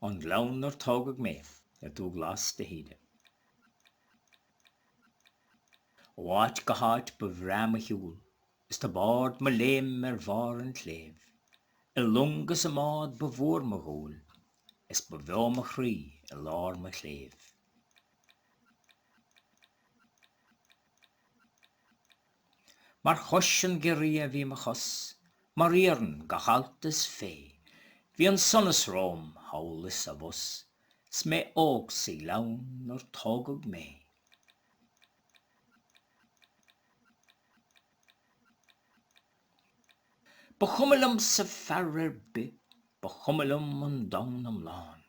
An gleann tógadh mé, a dú glas de híide. Bháit go háit ba bhream a hiúil, is tá bád mo léim bhar an cléimh. I lungus a mád ba bhór mo ghúil, is ba bheá mo chrí I lár mo chléimh. Mar chosin gerí a bhí mo chos, mar éireann go chaltas fé, bhí an sonas róm haulas a bhus, smé óg sa gleann tógadh mé. Ba chumalam sa fearr bi, ba chumalam an dawn am lán,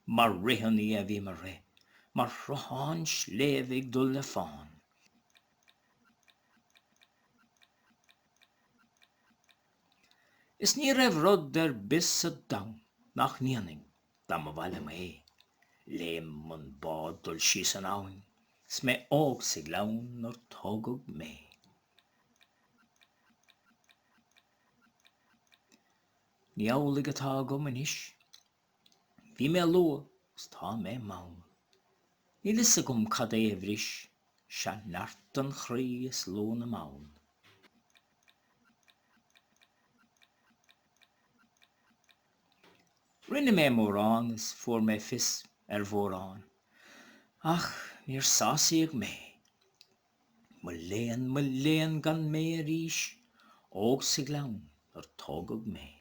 mar rihannaí a bhí mar ré, mar chruthán sléibh ag dul le fáin. Is ní raibh rud bis a dawn nach níoning dá mo bhaile mé, léim an bád dul síos an áin, smé óg sa gleann tógadh mé. Ní amhlaidh atá agam anois, bhí mé luath gus tá mé mann. Ní liosfidh agam cad é bhris, se neart an chraí is lua na mann. Rinne mé mórán is fuair mé fios mhórán, ach níor sásaíodh mé. Mo léan gan mé a ríis, óg sa gleann tógadh mé.